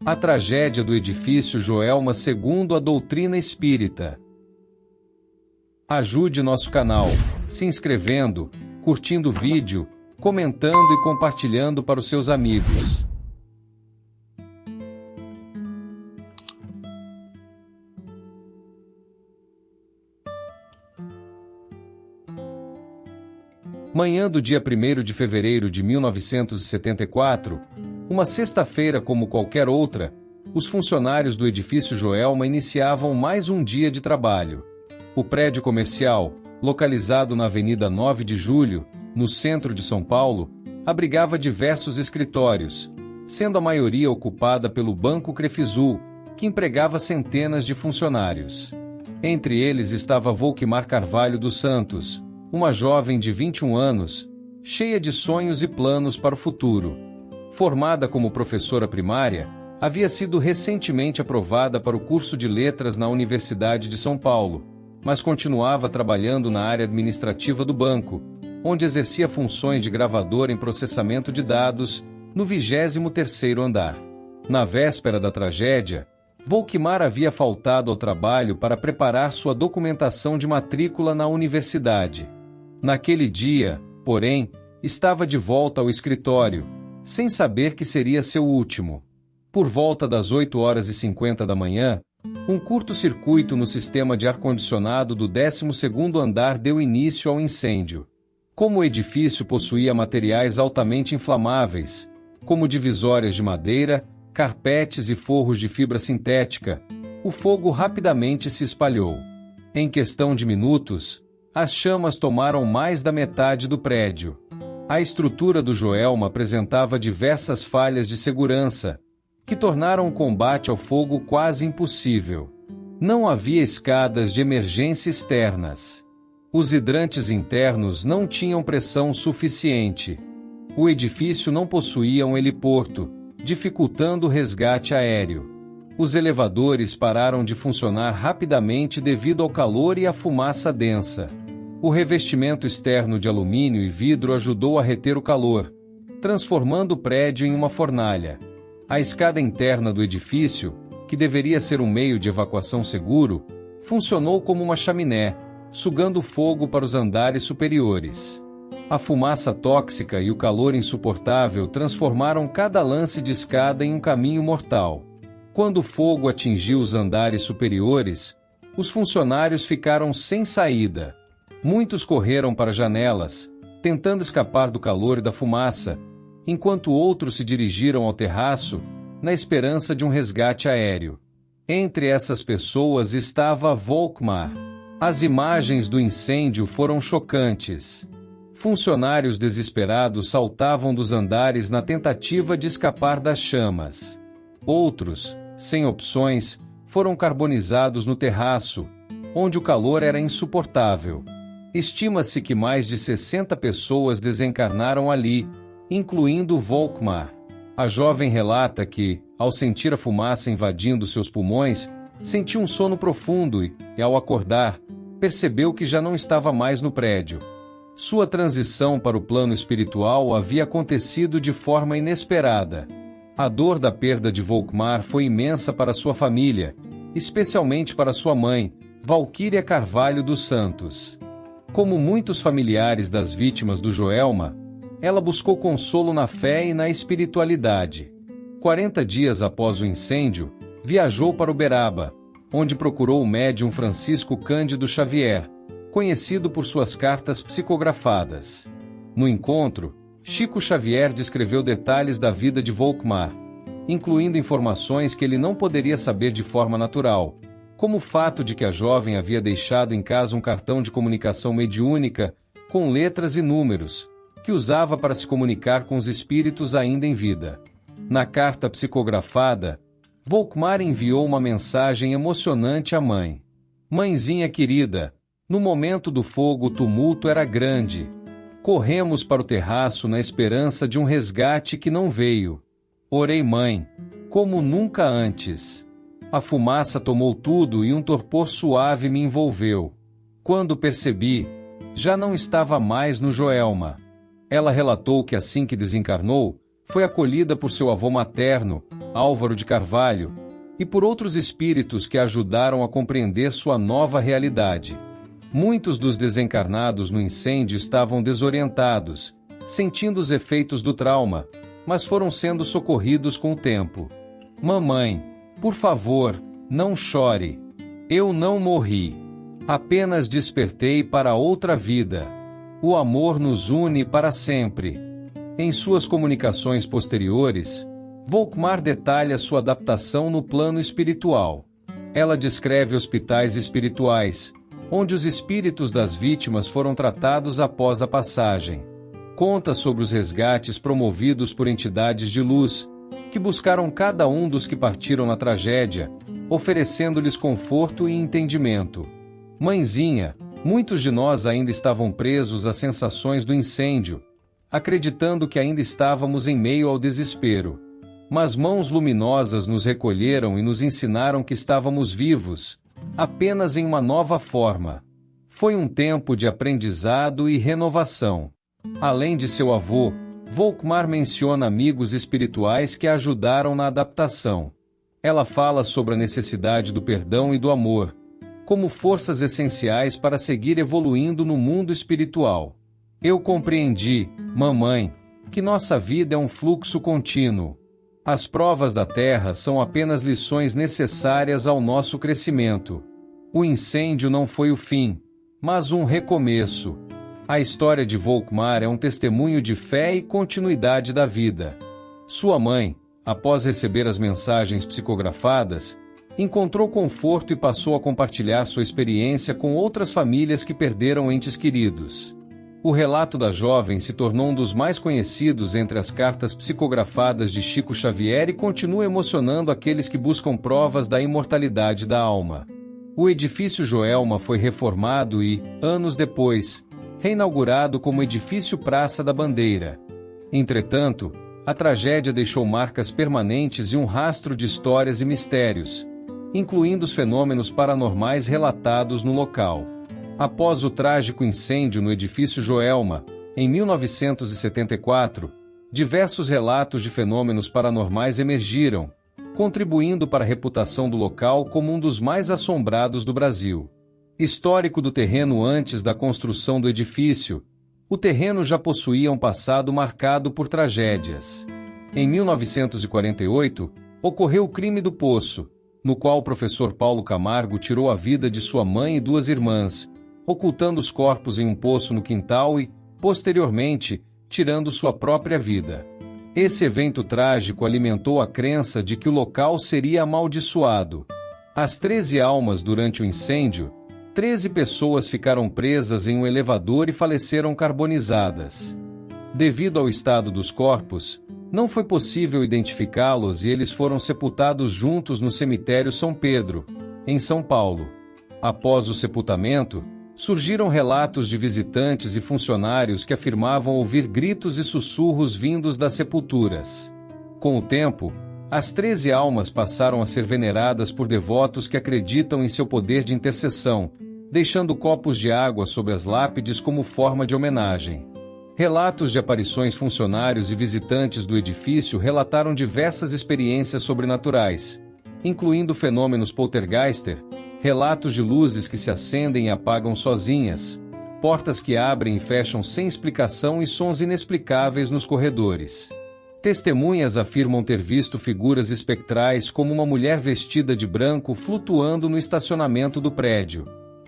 A tragédia do edifício Joelma segundo a doutrina espírita. Ajude nosso canal, se inscrevendo, curtindo o vídeo, comentando e compartilhando para os seus amigos. Manhã do dia 1º de fevereiro de 1974, uma sexta-feira como qualquer outra, os funcionários do edifício Joelma iniciavam mais um dia de trabalho. O prédio comercial, localizado na Avenida 9 de Julho, no centro de São Paulo, abrigava diversos escritórios, sendo a maioria ocupada pelo Banco Crefisul, que empregava centenas de funcionários. Entre eles estava Volquimar Carvalho dos Santos, uma jovem de 21 anos, cheia de sonhos e planos para o futuro. Formada como professora primária, havia sido recentemente aprovada para o curso de Letras na Universidade de São Paulo, mas continuava trabalhando na área administrativa do banco, onde exercia funções de gravador em processamento de dados no 23º andar. Na véspera da tragédia, Volquimar havia faltado ao trabalho para preparar sua documentação de matrícula na universidade. Naquele dia, porém, estava de volta ao escritório, sem saber que seria seu último. Por volta das 8h50 da manhã, um curto-circuito no sistema de ar-condicionado do 12º andar deu início ao incêndio. Como o edifício possuía materiais altamente inflamáveis, como divisórias de madeira, carpetes e forros de fibra sintética, o fogo rapidamente se espalhou. Em questão de minutos, as chamas tomaram mais da metade do prédio. A estrutura do Joelma apresentava diversas falhas de segurança, que tornaram o combate ao fogo quase impossível. Não havia escadas de emergência externas. Os hidrantes internos não tinham pressão suficiente. O edifício não possuía um heliporto, dificultando o resgate aéreo. Os elevadores pararam de funcionar rapidamente devido ao calor e à fumaça densa. O revestimento externo de alumínio e vidro ajudou a reter o calor, transformando o prédio em uma fornalha. A escada interna do edifício, que deveria ser um meio de evacuação seguro, funcionou como uma chaminé, sugando fogo para os andares superiores. A fumaça tóxica e o calor insuportável transformaram cada lance de escada em um caminho mortal. Quando o fogo atingiu os andares superiores, os funcionários ficaram sem saída. Muitos correram para janelas, tentando escapar do calor e da fumaça, enquanto outros se dirigiram ao terraço, na esperança de um resgate aéreo. Entre essas pessoas estava Volquimar. As imagens do incêndio foram chocantes. Funcionários desesperados saltavam dos andares na tentativa de escapar das chamas. Outros, sem opções, foram carbonizados no terraço, onde o calor era insuportável. Estima-se que mais de 60 pessoas desencarnaram ali, incluindo Volquimar. A jovem relata que, ao sentir a fumaça invadindo seus pulmões, sentiu um sono profundo e, ao acordar, percebeu que já não estava mais no prédio. Sua transição para o plano espiritual havia acontecido de forma inesperada. A dor da perda de Volquimar foi imensa para sua família, especialmente para sua mãe, Valquíria Carvalho dos Santos. Como muitos familiares das vítimas do Joelma, ela buscou consolo na fé e na espiritualidade. 40 dias após o incêndio, viajou para Uberaba, onde procurou o médium Francisco Cândido Xavier, conhecido por suas cartas psicografadas. No encontro, Chico Xavier descreveu detalhes da vida de Volquimar, incluindo informações que ele não poderia saber de forma natural, como o fato de que a jovem havia deixado em casa um cartão de comunicação mediúnica com letras e números, que usava para se comunicar com os espíritos ainda em vida. Na carta psicografada, Volquimar enviou uma mensagem emocionante à mãe. Mãezinha querida, no momento do fogo o tumulto era grande. Corremos para o terraço na esperança de um resgate que não veio. Orei, mãe, como nunca antes. A fumaça tomou tudo e um torpor suave me envolveu. Quando percebi, já não estava mais no Joelma. Ela relatou que assim que desencarnou, foi acolhida por seu avô materno, Álvaro de Carvalho, e por outros espíritos que ajudaram a compreender sua nova realidade. Muitos dos desencarnados no incêndio estavam desorientados, sentindo os efeitos do trauma, mas foram sendo socorridos com o tempo. Mamãe, por favor, não chore. Eu não morri. Apenas despertei para outra vida. O amor nos une para sempre. Em suas comunicações posteriores, Volkmar detalha sua adaptação no plano espiritual. Ela descreve hospitais espirituais, onde os espíritos das vítimas foram tratados após a passagem. Conta sobre os resgates promovidos por entidades de luz, que buscaram cada um dos que partiram na tragédia, oferecendo-lhes conforto e entendimento. Mãezinha, muitos de nós ainda estavam presos às sensações do incêndio, acreditando que ainda estávamos em meio ao desespero. Mas mãos luminosas nos recolheram e nos ensinaram que estávamos vivos, apenas em uma nova forma. Foi um tempo de aprendizado e renovação. Além de seu avô, Volkmar menciona amigos espirituais que a ajudaram na adaptação. Ela fala sobre a necessidade do perdão e do amor, como forças essenciais para seguir evoluindo no mundo espiritual. Eu compreendi, mamãe, que nossa vida é um fluxo contínuo. As provas da Terra são apenas lições necessárias ao nosso crescimento. O incêndio não foi o fim, mas um recomeço. A história de Volkmar é um testemunho de fé e continuidade da vida. Sua mãe, após receber as mensagens psicografadas, encontrou conforto e passou a compartilhar sua experiência com outras famílias que perderam entes queridos. O relato da jovem se tornou um dos mais conhecidos entre as cartas psicografadas de Chico Xavier e continua emocionando aqueles que buscam provas da imortalidade da alma. O edifício Joelma foi reformado e, anos depois, reinaugurado como edifício Praça da Bandeira. Entretanto, a tragédia deixou marcas permanentes e um rastro de histórias e mistérios, incluindo os fenômenos paranormais relatados no local. Após o trágico incêndio no edifício Joelma, em 1974, diversos relatos de fenômenos paranormais emergiram, contribuindo para a reputação do local como um dos mais assombrados do Brasil. Histórico do terreno antes da construção do edifício, o terreno já possuía um passado marcado por tragédias. Em 1948, ocorreu o crime do Poço, no qual o professor Paulo Camargo tirou a vida de sua mãe e duas irmãs, ocultando os corpos em um poço no quintal e, posteriormente, tirando sua própria vida. Esse evento trágico alimentou a crença de que o local seria amaldiçoado. As 13 almas durante o incêndio, 13 pessoas ficaram presas em um elevador e faleceram carbonizadas. Devido ao estado dos corpos, não foi possível identificá-los e eles foram sepultados juntos no cemitério São Pedro, em São Paulo. Após o sepultamento, surgiram relatos de visitantes e funcionários que afirmavam ouvir gritos e sussurros vindos das sepulturas. Com o tempo, as 13 almas passaram a ser veneradas por devotos que acreditam em seu poder de intercessão, deixando copos de água sobre as lápides como forma de homenagem. Relatos de aparições funcionários e visitantes do edifício relataram diversas experiências sobrenaturais, incluindo fenômenos poltergeister, relatos de luzes que se acendem e apagam sozinhas, portas que abrem e fecham sem explicação e sons inexplicáveis nos corredores. Testemunhas afirmam ter visto figuras espectrais como uma mulher vestida de branco flutuando no estacionamento do prédio.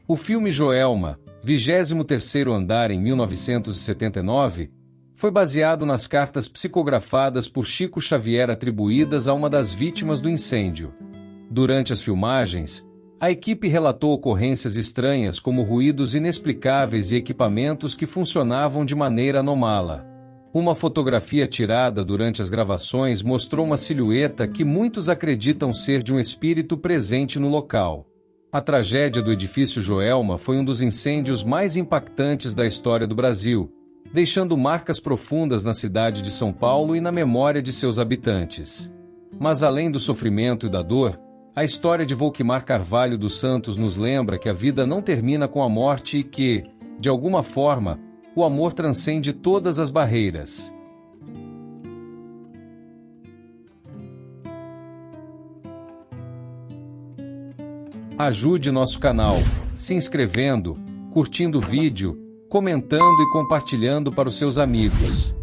O filme Joelma, 23º andar em 1979, foi baseado nas cartas psicografadas por Chico Xavier atribuídas a uma das vítimas do incêndio. Durante as filmagens, a equipe relatou ocorrências estranhas como ruídos inexplicáveis e equipamentos que funcionavam de maneira anômala. Uma fotografia tirada durante as gravações mostrou uma silhueta que muitos acreditam ser de um espírito presente no local. A tragédia do edifício Joelma foi um dos incêndios mais impactantes da história do Brasil, deixando marcas profundas na cidade de São Paulo e na memória de seus habitantes. Mas além do sofrimento e da dor, a história de Volkmar Carvalho dos Santos nos lembra que a vida não termina com a morte e que, de alguma forma, o amor transcende todas as barreiras. Ajude nosso canal, se inscrevendo, curtindo o vídeo, comentando e compartilhando para os seus amigos.